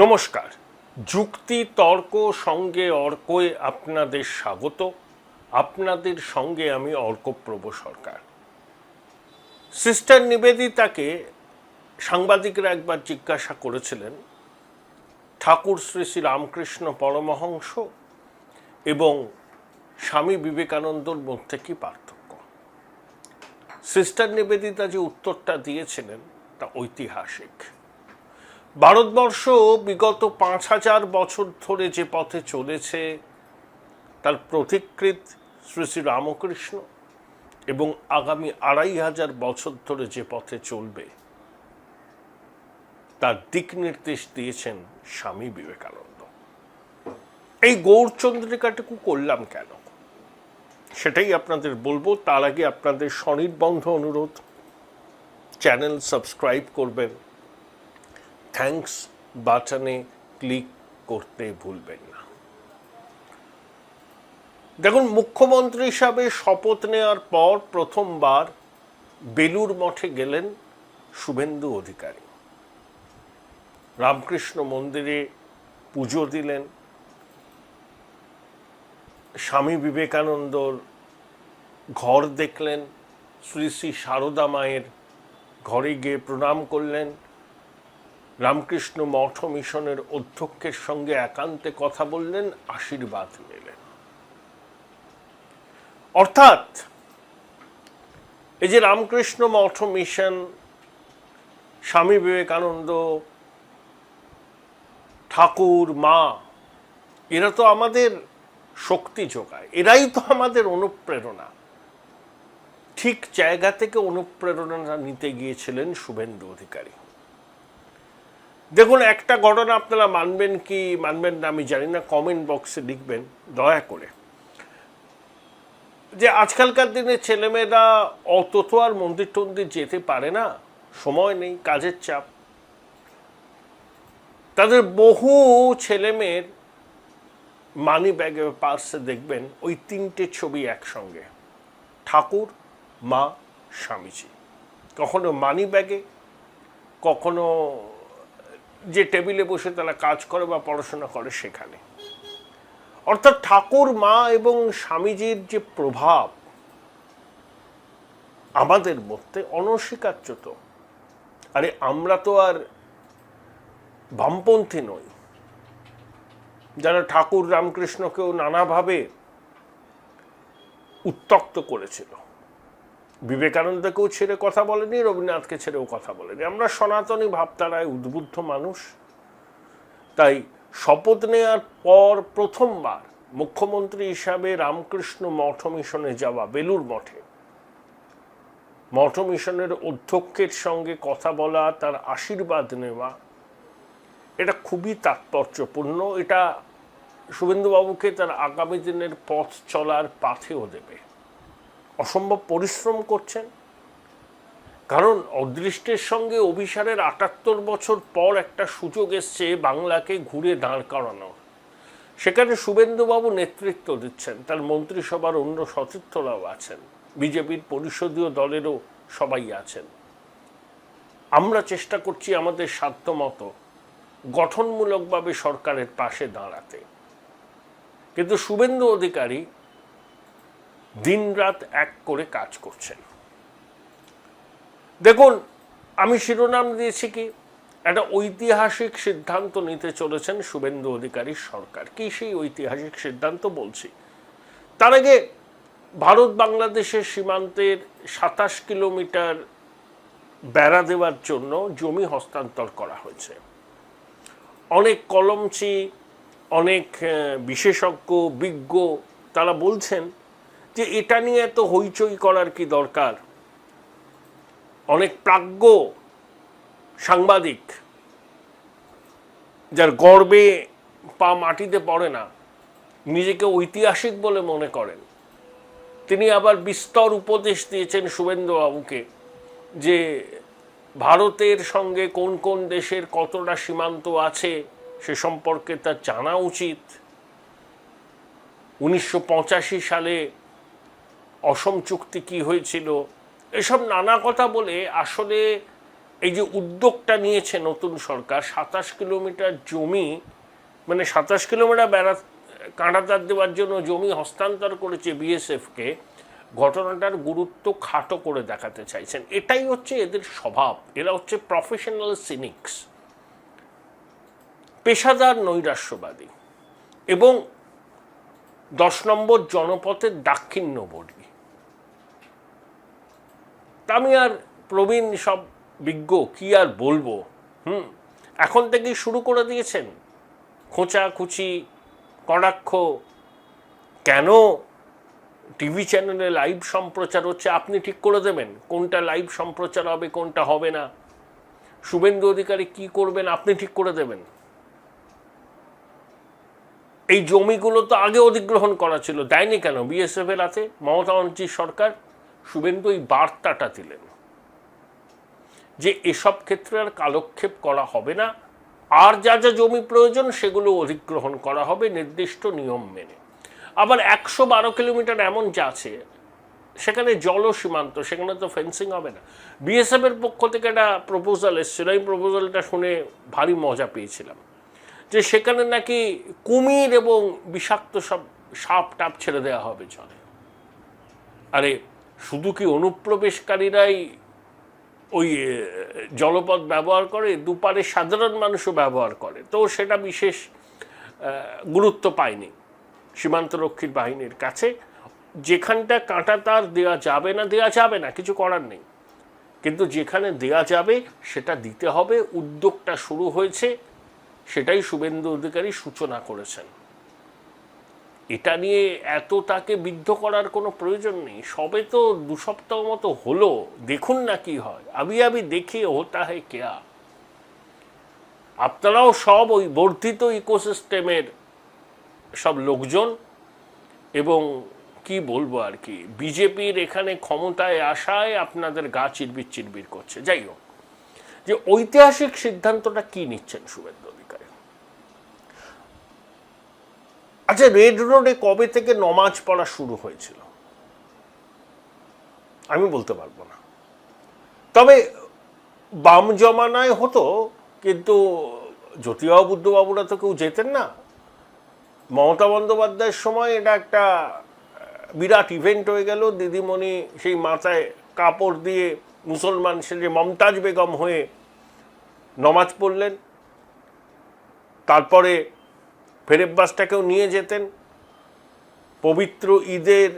নমস্কার। যুক্তি তর্ক সঙ্গে অর্কয়ে আপনাদের স্বাগত। আপনাদের সঙ্গে আমি অর্কপ্রভ সরকার। সিস্টার নিবেদিতাকে সাংবাদিকরা একবার জিজ্ঞাসা করেছিলেন ঠাকুর শ্রী শ্রী রামকৃষ্ণ পরমহংস এবং স্বামী বিবেকানন্দর মধ্যে কি পার্থক্য। সিস্টার নিবেদিতা যে উত্তরটা দিয়েছিলেন তা ঐতিহাসিক। ভারতবর্ষ বিগত ৫,০০০ বছর ধরে যে পথে চলেছে তার প্রতিকৃত শ্রী শ্রী রামকৃষ্ণ এবং আগামী ২৫০০ বছর ধরে যে পথে চলবে তার দিক নির্দেশ দিয়েছেন স্বামী বিবেকানন্দ। এই গৌরচন্দ্রিকাটুকু করলাম কেন সেটাই আপনাদের বলবো। তার আগে আপনাদের সনির্বন্ধ অনুরোধ, চ্যানেল সাবস্ক্রাইব করবেন, থ্যাঙ্কস বাটনে ক্লিক করতে ভুলবেন না। দেখুন, মুখ্যমন্ত্রী হিসাবে শপথ নেওয়ার পর প্রথমবার বেলুড় মঠে গেলেন শুভেন্দু অধিকারী। রামকৃষ্ণ মন্দিরে পুজো দিলেন, স্বামী বিবেকানন্দর ঘর দেখলেন, শ্রী শ্রী সারদা মায়ের ঘরে গিয়ে প্রণাম করলেন, রামকৃষ্ণ মঠ মিশনের অধ্যক্ষের সঙ্গে একান্তে কথা বললেন, আশীর্বাদ নিলেন। অর্থাৎ এই যে রামকৃষ্ণ মঠ মিশন, স্বামী বিবেকানন্দ, ঠাকুর, মা, এরা তো আমাদের শক্তি যোগায়, এরাই তো আমাদের অনুপ্রেরণা। ঠিক জায়গা থেকে অনুপ্রেরণা নিতে গিয়েছিলেন শুভেন্দু অধিকারী। দেখুন, একটা ঘটনা আপনারা মানবেন কি মানবেন না আমি জানি না, কমেন্ট বক্সে লিখবেন দয়া করে। যে আজকালকার দিনে ছেলেমেয়েরা অত তো আর মন্দির টন্দির যেতে পারে না, সময় নেই, কাজের চাপ। তাদের বহু ছেলেমেয়ের মানি ব্যাগে পার্সে দেখবেন ওই তিনটে ছবি একসঙ্গে, ঠাকুর, মা, স্বামীজি। কখনো মানি ব্যাগে, কখনো যে টেবিলে বসে তারা কাজ করে বা পড়াশোনা করে সেখানে। অর্থাৎ ঠাকুর, মা এবং স্বামীজির যে প্রভাব আমাদের মধ্যে অনস্বীকার্য। তো আরে আমরা তো আর বামপন্থী নই যারা ঠাকুর রামকৃষ্ণকেও নানাভাবে উত্ত্যক্ত করেছিল। বিবেকানন্দকেও ছেড়ে কথা বলেনি, রবীন্দ্রনাথকে ছেড়েও কথা বলেনি। আমরা সনাতনী ভাবধারায় উদ্বুদ্ধ মানুষ। তাই শপথ নেওয়ার পর প্রথমবার মুখ্যমন্ত্রী হিসাবে রামকৃষ্ণ মঠ মিশনে যাওয়া, বেলুড় মঠে মঠ মিশনের অধ্যক্ষের সঙ্গে কথা বলা, তার আশীর্বাদ নেওয়া, এটা খুবই তাৎপর্যপূর্ণ। এটা শুভেন্দুবাবুকে তার আগামী দিনের পথ চলার পাথেও দেবে। অসম্ভব পরিশ্রম করছেন, কারণ অদৃষ্টের সঙ্গে অভিসারের ৭৮ বছর পর একটা সুযোগ এসছে বাংলাকে ঘুরে দাঁড় করানোর। সেখানে শুভেন্দুবাবু নেতৃত্ব দিচ্ছেন, তার মন্ত্রিসভার অন্য সতীর্থরাও আছেন, বিজেপির পরিষদীয় দলেরও সবাই আছেন। আমরা চেষ্টা করছি আমাদের সাধ্যমতো গঠনমূলকভাবে সরকারের পাশে দাঁড়াতে, কিন্তু শুভেন্দু অধিকারী দিনরাত এক করে কাজ করছেন। দেখুন, আমি শিরোনাম দিয়েছি কি, একটা ঐতিহাসিক সিদ্ধান্ত নিতে চলেছেন শুভেন্দু অধিকারীর সরকার। কি সেই ঐতিহাসিক সিদ্ধান্ত বলছি। তার আগে ভারত বাংলাদেশের সীমান্তের ২৭ কিলোমিটার বেড়া দেওয়ার জন্য জমি হস্তান্তর করা হয়েছে। অনেক কলমচি, অনেক বিশেষজ্ঞ, বিজ্ঞ তারা বলছেন যে এটা নিয়ে এত হইচই করার কি দরকার। অনেক প্রাজ্ঞ সাংবাদিক যার গর্বে পা মাটিতে পড়ে না, নিজেকে ঐতিহাসিক বলে মনে করেন, তিনি আবার বিস্তর উপদেশ দিয়েছেন শুভেন্দুবাবুকে যে ভারতের সঙ্গে কোন কোন দেশের কতটা সীমান্ত আছে সে সম্পর্কে তার জানা উচিত। ১৯৮৫ সালে অসম চুক্তি কি হয়েছিল, এসব নানা কথা বলে আসলে এই যে উদ্যোগটা নিয়েছে নতুন সরকার, 27 কিলোমিটার জমি, মানে 27 কিলোমিটার কাঁটাতার দেওয়ার জন্য জমি হস্তান্তর করেছে বিএসএফকে, ঘটনাটার গুরুত্ব খাটো করে দেখাতে চাইছেন। এটাই হচ্ছে এদের স্বভাব। এরা হচ্ছে প্রফেশনাল সিনিক্স, পেশাদার নৈরাশ্যবাদী এবং 10 নম্বর জনপথের দাক্ষিণ্যবর্তী। আমি আর প্রবীণ সব বিজ্ঞ কি আর বলবো। এখন থেকেই শুরু করে দিয়েছেন খোঁচাখুচি, কটাক্ষ। কেন টিভি চ্যানেলে লাইভ সম্প্রচার হচ্ছে আপনি ঠিক করে দেবেন কোনটা লাইভ সম্প্রচার হবে, কোনটা হবে না। শুভেন্দু অধিকারী কি করবেন আপনি ঠিক করে দেবেন। এই জমিগুলো তো আগে অধিগ্রহণ করা ছিল, দেয়নি কেন বিএসএফ এর হাতে? মমতা ব্যানার্জির সরকার, শুভেন্দু এই বার্তাটা দিলেন যে এসব ক্ষেত্রে আর কালক্ষেপ করা হবে না, আর যা যা জমি প্রয়োজন সেগুলো অধিগ্রহণ করা হবে নির্দিষ্ট নিয়ম মেনে। আবার 112 কিলোমিটার এমন যা আছে সেখানে জল সীমান্ত, সেখানে তো ফেন্সিং হবে না। বিএসএফ এর পক্ষ থেকে একটা প্রপোজাল এসেছিল, এই প্রপোজালটা শুনে ভারী মজা পেয়েছিলাম, যে সেখানে নাকি কুমির এবং বিষাক্ত সব সাপ টাপ ছেড়ে দেওয়া হবে জলে। আরে শুধু কি অনুপ্রবেশকারীরাই ওই জলপথ ব্যবহার করে? দুপারে সাধারণ মানুষও ব্যবহার করে, তো সেটা বিশেষ গুরুত্ব পায়নি সীমান্তরক্ষীর বাহিনীর কাছে। যেখানটা কাঁটাতার দেওয়া যাবে না, কিছু করার নেই, কিন্তু যেখানে দেওয়া যাবে সেটা দিতে হবে। উদ্যোগটা শুরু হয়েছে, সেটাই শুভেন্দু অধিকারী সূচনা করেছেন। এটা নিয়ে এত তাকে বিদ্ধ করার কোনো প্রয়োজন নেই। সবে তো 2 সপ্তাহ মতো হলো, দেখুন না কি হয়। আবি দেখে হোতা হে কেয়া। আপনারাও সব ওই বর্ধিত ইকোসিস্টেমের সব লোকজন, এবং কি বলবো আর কি, বিজেপির এখানে ক্ষমতায় আসায় আপনাদের গা চিরবির চিরবির করছে। যাই হোক, যে ঐতিহাসিক সিদ্ধান্তটা কি নিচ্ছেন শুভেন্দু অধিকারী? আচ্ছা, রেড রোডে কবে থেকে নমাজ পড়া শুরু হয়েছিল আমি বলতে পারবো না, তবে বাম জমানায় হতো, কিন্তু জ্যোতিবাবু বুদ্ধবাবুরা তো কেউ যেতেন না। মমতা বন্দ্যোপাধ্যায়ের সময় এটা একটা বিরাট ইভেন্ট হয়ে গেল। দিদিমণি সেই মাথায় কাপড় দিয়ে মুসলমান সেজে মমতাজ বেগম হয়ে নমাজ পড়লেন। তারপরে ফেরেব্বাসটাকেও নিয়ে যেতেন, পবিত্র ঈদের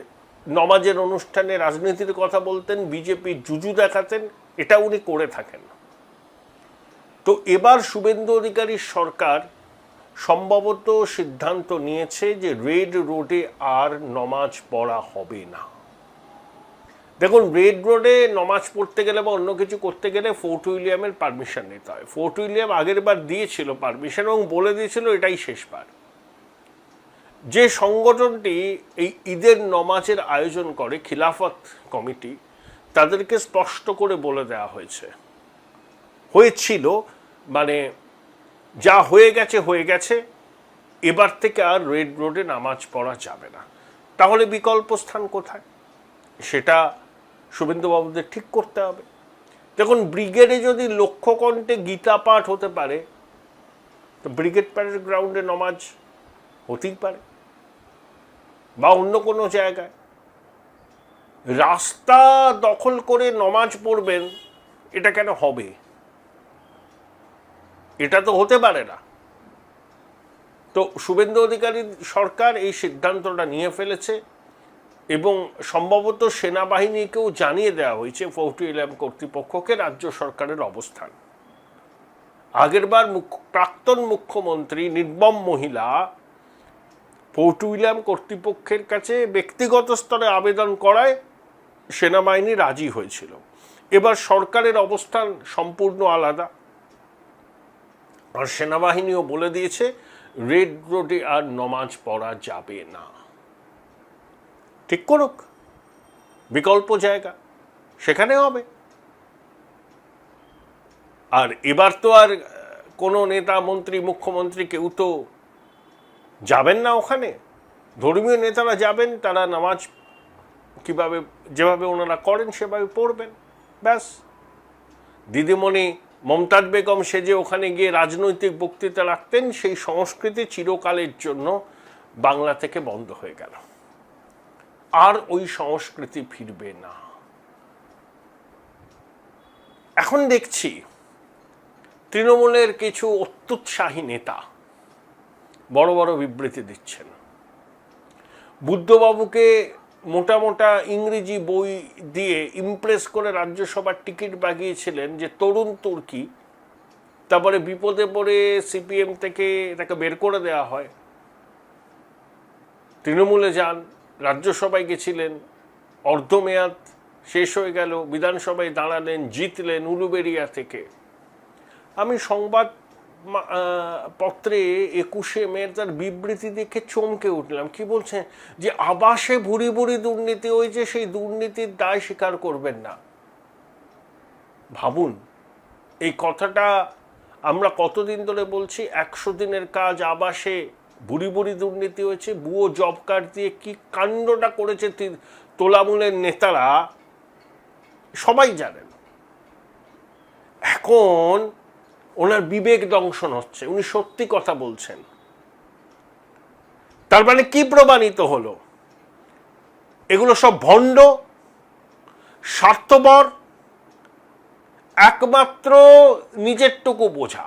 নমাজের অনুষ্ঠানে রাজনীতির কথা বলতেন, বিজেপির জুজু দেখাতেন। এটা উনি করে থাকেন। তো এবার শুভেন্দু অধিকারীর সরকার সম্ভবত সিদ্ধান্ত নিয়েছে যে রেড রোডে আর নমাজ পড়া হবে না। দেখুন, রেড রোডে নমাজ পড়তে গেলে বা অন্য কিছু করতে গেলে ফোর্ট উইলিয়ামের পারমিশন নিতে হয়। ফোর্ট উইলিয়াম আগের বার দিয়েছিল পারমিশন এবং বলে দিয়েছিল এটাই শেষবার। যে সংগঠনটি এই ঈদের নমাজের আয়োজন করে, খিলাফত কমিটি, তাদেরকে স্পষ্ট করে বলে দেওয়া হয়েছিল, মানে যা হয়ে গেছে, এবার থেকে আর রেড রোডে নামাজ পড়া যাবে না। তাহলে বিকল্প স্থান কোথায় সেটা শুভেন্দুবাবুদের ঠিক করতে হবে। দেখুন, ব্রিগেডে যদি লক্ষ্যকণ্ঠে গীতা পাঠ হতে পারে, তো ব্রিগেড প্যারেড গ্রাউন্ডে নমাজ হতেই পারে, বা অন্য কোনো জায়গায়। রাস্তা দখল করে নমাজ পড়বেন, এটা কেন হবে? এটা তো হতে পারে না। তো শুভেন্দু অধিকারী সরকার এই সিদ্ধান্তটা নিয়ে ফেলেছে এবং সম্ভবত সেনাবাহিনীকেও জানিয়ে দেওয়া হয়েছে, ফোর্ট উইলিয়াম কর্তৃপক্ষকে, রাজ্য সরকারের অবস্থান। আগেরবার প্রাক্তন মুখ্যমন্ত্রী নির্মম মহিলা ফোর্ট উইলিয়াম কর্তৃপক্ষের কাছে ব্যক্তিগত স্তরে আবেদন করায় সেনাবাহিনী রাজি হয়েছিল। এবার সরকারের অবস্থান সম্পূর্ণ আলাদা, আর সেনাবাহিনীও বলে দিয়েছে রেড রোডে আর নমাজ পড়া যাবে না। ঠিক করুক, বিকল্প জায়গা সেখানে হবে। আর এবার তো আর কোনো নেতা, মন্ত্রী, মুখ্যমন্ত্রী কেউ তো যাবেন না ওখানে। ধর্মীয় নেতারা যাবেন, তারা নামাজ যেভাবে ওনারা করেন সেভাবে পড়বেন, ব্যাস। দিদিমণি মমতাজ বেগম সেজে ওখানে গিয়ে রাজনৈতিক বক্তৃতা রাখতেন, সেই সংস্কৃতি চিরকালের জন্য বাংলা থেকে বন্ধ হয়ে গেল। আর ওই সংস্কৃতি ফিরবে না। এখন দেখছি তৃণমূলের কিছু অত্যুৎসাহী নেতা বড় বড় বিবৃতি দিচ্ছেন। বুদ্ধবাবুকে মোটা মোটা ইংরেজি বই দিয়ে ইমপ্রেস করে রাজ্যসভার টিকিট বাগিয়েছিলেন যে তরুণ তুর্কি, তারপরে বিপদে পড়ে সিপিএম থেকে তাকে বের করে দেওয়া হয়, তৃণমূলে যান, রাজ্যসভায় গেছিলেন, অর্ধমেয়াদ শেষ হয়ে গেল, বিধানসভায় দাঁড়ালেন, জিতলেন উলুবেড়িয়া থেকে। আমি সংবাদ পত্রে 21শে মে তার বিবৃতি দেখে চমকে উঠলাম। কি বলছেন? যে আবাসে ভুরি ভুরি দুর্নীতি হয়েছে, সেই দুর্নীতির দায় স্বীকার করবেন না। ভাবুন, এই কথাটা আমরা কতদিন ধরে বলছি, 100 দিনের কাজ আবাসে ভুরি ভুরি দুর্নীতি হয়েছে, ভুয়ো জব কার্ড দিয়ে কি কাণ্ডটা করেছে তোলামূলের নেতারা সবাই জানেন। এখন ওনার বিবেক দংশন হচ্ছে, উনি সত্যি কথা বলছেন। তার মানে কি প্রমাণিত হলো? এগুলো সব ভণ্ড, স্বার্থপর, একমাত্র নিজেরটুকু বোঝা।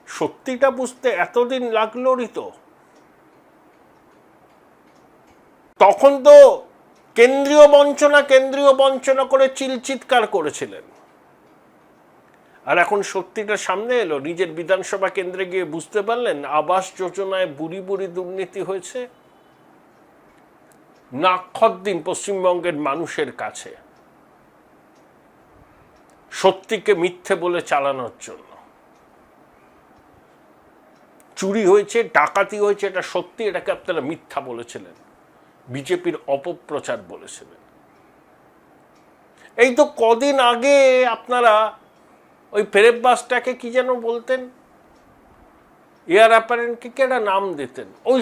সত্যিটা বুঝতে এতদিন লাগলোরই তো। তখন তো কেন্দ্রীয় বঞ্চনা করে চিৎকার করেছিলেন। আর এখন সত্যিটা সামনে এলো, নিজের বিধানসভা কেন্দ্রে গিয়ে বুঝতে পারলেন আবাস যোজনায় বুড়ি বুড়ি দুর্নীতি হয়েছে। নাক্ষদ্দিন পশ্চিমবঙ্গের মানুষের কাছে সত্যিকে মিথ্যে বলে চালানোর জন্য। চুরি হয়েছে, ডাকাতি হয়েছে, এটা সত্যি, এটাকে আপনারা মিথ্যা বলেছিলেন, বিজেপির অপপ্রচার বলেছিলেন। এই তো কদিন আগে আপনারা ওই ফেরেব বাসটাকে কি যেন বলতেন, এয়ার অ্যাপারেন্টকে কি একটা নাম দিতেন, ওই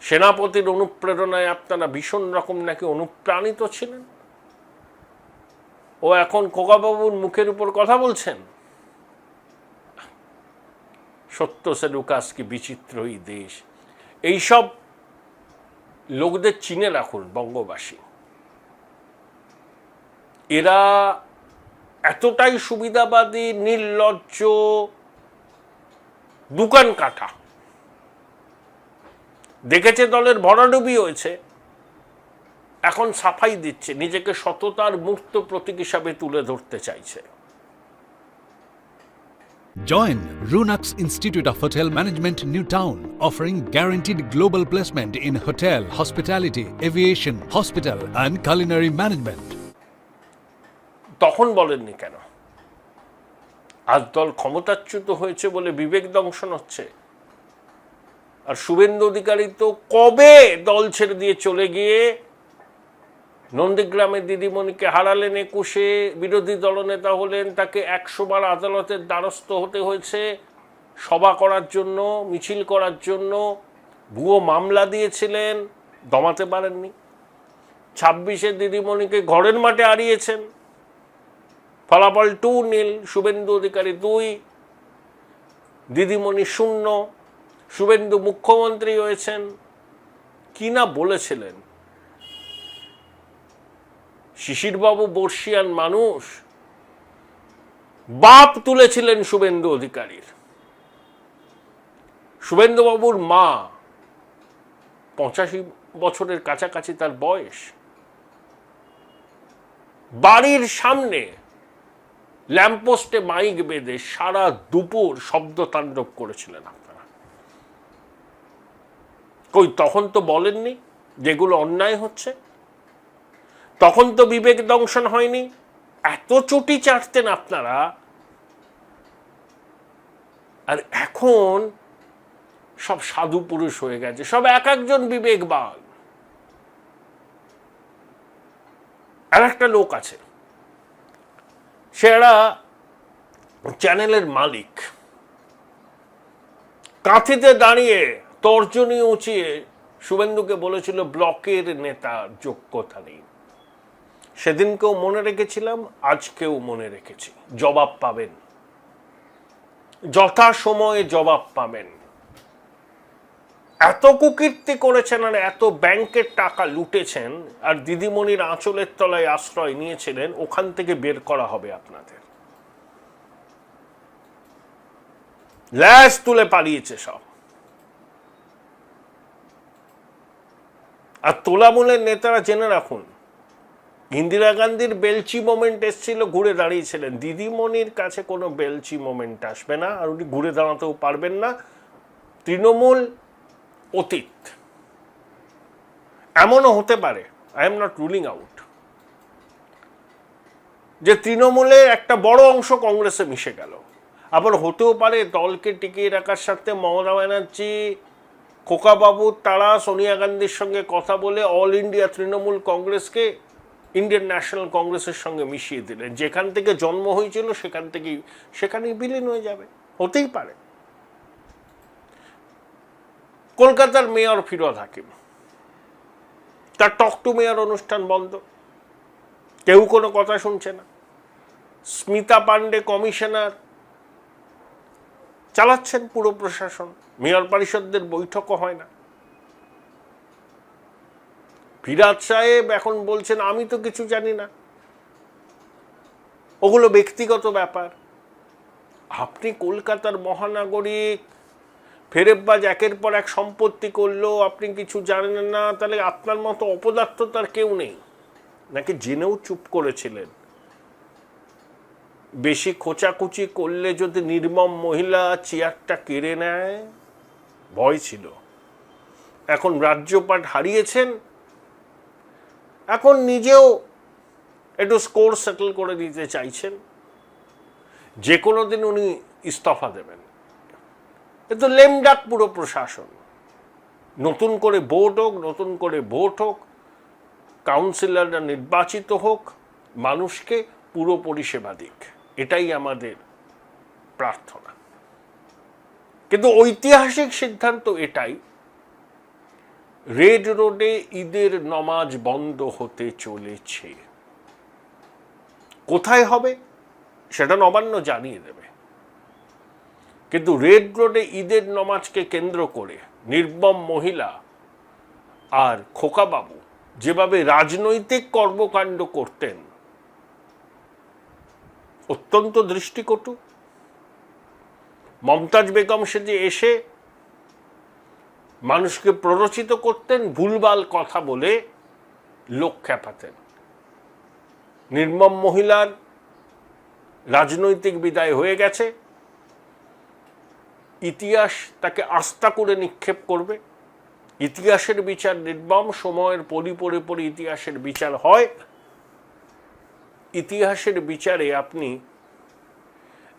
সেনাপতির অনুপ্রেরণায় আপনারা ভীষণ রকম নাকি অনুপ্রাণিত ছিলেন। ও এখন খোকাবাবুর মুখের উপর কথা বলছেন। সত্য সে লুকাস কি বিচিত্রই দেশ। এইসব লোকদের চিনে রাখুন বঙ্গবাসী। এরা এতটাই সুবিধাবাদী, নির্লজ্জ, দোকান কাটা। দেখেছে দলের ভরাডুবি হয়েছে, এখন সাফাই দিচ্ছে, নিজেকে সততার মুক্ত প্রতীক হিসাবে তুলে ধরতে চাইছে। Join Runux Institute of Hotel Management, New Town, offering guaranteed global placement in hotel, hospitality, aviation, hospital and culinary management. তখন বলেননি কেন? আজ দল ক্ষমতাচ্যুত হয়েছে বলে বিবেক দংশন হচ্ছে। আর শুভেন্দু অধিকারী তো কবে দল ছেড়ে দিয়ে চলে গিয়ে নন্দীগ্রামের দিদিমণিকে হারালেন, 21শে বিরোধী দলনেতা হলেন, তাকে 100 বার আদালতের দ্বারস্থ হতে হয়েছে সভা করার জন্য, মিছিল করার জন্য, ভুয়ো মামলা দিয়েছিলেন, দমাতে পারেননি। 26শে দিদিমণিকে ঘরের মাঠে হারিয়েছেন, ফলাফল 2-0, শুভেন্দু অধিকারী 2, দিদিমণি 0, শুভেন্দু মুখ্যমন্ত্রী হয়েছেন। কি না বলেছিলেন? শিশিরবাবু বর্ষিয়ান মানুষ, বাপ তুলেছিলেন শুভেন্দু অধিকারীর। শুভেন্দুবাবুর মা, 85 বছরের কাছাকাছি তার বয়স, বাড়ির সামনে ল্যাম্পপোস্টে মাইক বেঁধে সারা দুপুর শব্দ তাণ্ডব করেছিলেন আপনারা। কই তখন তো বলেননি যেগুলো অন্যায় হচ্ছে? তখন তো বিবেক দংশন হয়নি? এত চুটি চাটতেন আপনারা, আর এখন সব সাধু পুরুষ হয়ে গেছে, সব এক একজন বিবেকবান। আর একটা লোক আছে, সেরা চ্যানেলের মালিক, কাঁথিতে দাঁড়িয়ে তর্জনী উঁচিয়ে শুভেন্দুকে বলেছিল ব্লকের নেতা যোগ্যতা নেই। সেদিনকেও মনে রেখেছিলাম, আজকেও মনে রেখেছি। জবাব পাবেন, যথাসময়ে জবাব পাবেন। এত কুকীর্তি করেছেন আর এত ব্যাংকের টাকা লুটেছেন আর দিদিমণির আঁচলের তলায় আশ্রয় নিয়েছিলেন, ওখান থেকে বের করা হবে আপনাদের। ল্যাজ তুলে পালিয়েছে সব। আর তোলামূলের নেতারা জেনে রাখুন, ইন্দিরা গান্ধীর বেলচি মোমেন্ট এসেছিল, ঘুরে দাঁড়িয়েছিলেন। দিদিমণির কাছে কোনো বেলচি মোমেন্ট আসবে না, আর উনি ঘুরে দাঁড়াতেও পারবেন না। তৃণমূল অতীত। এমনও হতে পারে, I am not ruling out, যে তৃণমূলের একটা বড় অংশ কংগ্রেসে মিশে গেল। আবার হতেও পারে দলকে টিকিয়ে রাখার সাথে মমতা ব্যানার্জি, খোকাবাবু তারা সোনিয়া গান্ধীর সঙ্গে কথা বলে অল ইন্ডিয়া তৃণমূল কংগ্রেসকে ইন্ডিয়ান ন্যাশনাল কংগ্রেসের সঙ্গে মিশিয়ে দিলেন। যেখান থেকে জন্ম হয়েছিল সেখানেই বিলীন হয়ে যাবে, হতেই পারে। কলকাতার মেয়র ফিরোজ হাকিম, তার টক টু মেয়র অনুষ্ঠান বন্ধ, কেউ কোনো কথা শুনছে না। স্মিতা পান্ডে কমিশনার চালাচ্ছেন পুরো প্রশাসন, মেয়র পরিষদদের বৈঠকও হয় না। ফিরাদ সাহেব এখন বলছেন আমি তো কিছু জানি না, ওগুলো ব্যক্তিগত ব্যাপার। আপনি কলকাতার মহানাগরিক, ফেরেববাজ একের পর এক সম্পত্তি করলো, আপনি কিছু জানেন না, তাহলে আপনার মতো অপদার্থ তার কেউ নেই। নাকি জেনেও চুপ করেছিলেন? বেশি খোঁচাখুচি করলে যদি নির্মম মহিলা চেয়ারটা কেড়ে নেয়, ভয় ছিল। এখন রাজ্যপাট হারিয়েছেন, এখন নিজেও একটু স্কোর সেটেল করে দিতে চাইছেন। যে কোনো দিন উনি ইস্তফা দেবেন। এ তো লেমডাক পুরো প্রশাসন। নতুন করে ভোট হোক, কাউন্সিলররা নির্বাচিত হোক, মানুষকে পুরো পরিষেবা দিক, এটাই আমাদের প্রার্থনা। কিন্তু ঐতিহাসিক সিদ্ধান্ত এটাই, রেড রোডে ঈদের নামাজ বন্ধ হতে চলেছে। কোথায় হবে সেটা নবান্ন জানিয়ে দেবে, কিন্তু রেড রোডে ঈদের নামাজকে কেন্দ্র করে নির্মম মহিলা আর খোকাবাবু যেভাবে রাজনৈতিক কর্মকাণ্ড করতেন, অত্যন্ত দৃষ্টিকটু। মমতাজ বেগম সেজে এসে মানুষকে প্ররোচিত করতেন, ভুলভাল কথা বলে লোক খেপাতেন। নির্মম মহিলার রাজনৈতিক বিদায় হয়ে গেছে, ইতিহাস তাকে আস্থা করে নিক্ষেপ করবে। ইতিহাসের বিচার নির্মম, সময়ের পরি ইতিহাসের বিচার হয়। ইতিহাসের বিচারে আপনি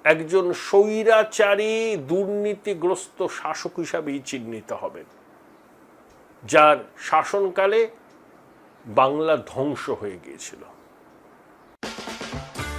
একজন স্বৈরাচারী দুর্নীতিগ্রস্ত শাসক হিসাবেই চিহ্নিত হবেন, যার শাসনকালে বাংলা ধ্বংস হয়ে গিয়েছিল।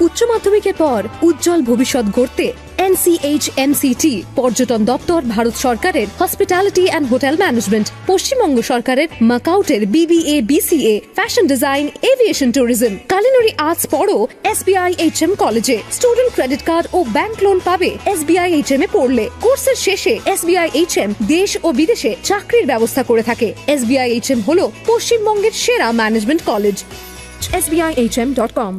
উচ্চ মাধ্যমিকের পর উজ্জ্বল ভবিষ্যৎ গড়তে NCHMCT পর্যটন দপ্তর, ভারত সরকারের hospitality and hotel management, Paschimbanga সরকারের মাকাউটের BBA BCA, fashion design, aviation tourism, culinary arts পড়ো SBI HM কলেজে। স্টুডেন্ট ক্রেডিট কার্ড ও ব্যাংক লোন পাবে SBI HM এ পড়লে। কোর্সের শেষে SBI HM দেশ ও বিদেশে চাকরির ব্যবস্থা করে থাকে। SBI HM হলো পশ্চিমবঙ্গের সেরা ম্যানেজমেন্ট কলেজ। SBIHM.com।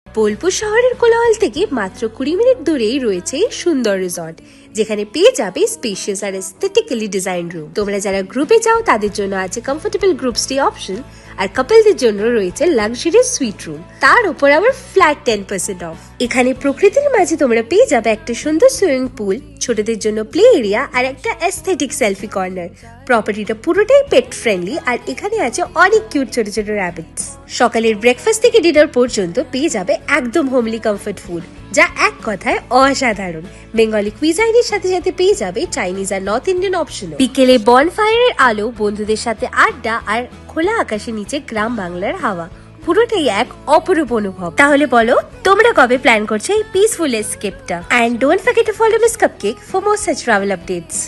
বোলপুর শহরের কোলাহল থেকে মাত্র 20 মিনিট দূরেই রয়েছে সুন্দর রিসর্ট, যেখানে পেয়ে যাবে স্পেশিয়াস আর এস্থেটিক্যালি ডিজাইন রুম। তোমরা যারা গ্রুপে যাও তাদের জন্য আছে কমফোর্টেবল গ্রুপ স্টে অপশন, আর কাপলদের জন্য রয়েছে লাক্সারিয়াস সুইট রুম, তার উপর আবার ফ্ল্যাট 10% অফ। এখানে প্রকৃতির মাঝে তোমরা পেয়ে যাবে একটা সুন্দর সুইমিং পুল, ছোটদের জন্য প্লে এরিয়া আর একটা এস্থেটিক সেলফি কর্নার। প্রপার্টিটা পুরোটাই পেট ফ্রেন্ডলি, আর এখানে আছে অনেক কিউট ছোট ছোট র্যাবিটস। সকালের ব্রেকফাস্ট থেকে ডিনার পর্যন্ত পেয়ে যাবে একদম হোমলি কমফর্ট ফুড, যা এক কথায় অসাধারণ। বেঙ্গলি কুইজাইনের সাথে সাথে পেয়ে যাবে চাইনিজ আর নর্থ ইন্ডিয়ান অপশন। বিকেলে বনফায়ারের আলো, বন্ধুদের সাথে আড্ডা আর খোলা আকাশের নিচে গ্রাম বাংলার হাওয়া, পুরোটাই এক অপরূপ অনুভব। তাহলে বলো তোমরা কবে প্ল্যান করছো এই পিসফুল এসকেপটা? And don't forget to follow miss cupcake for more such travel updates.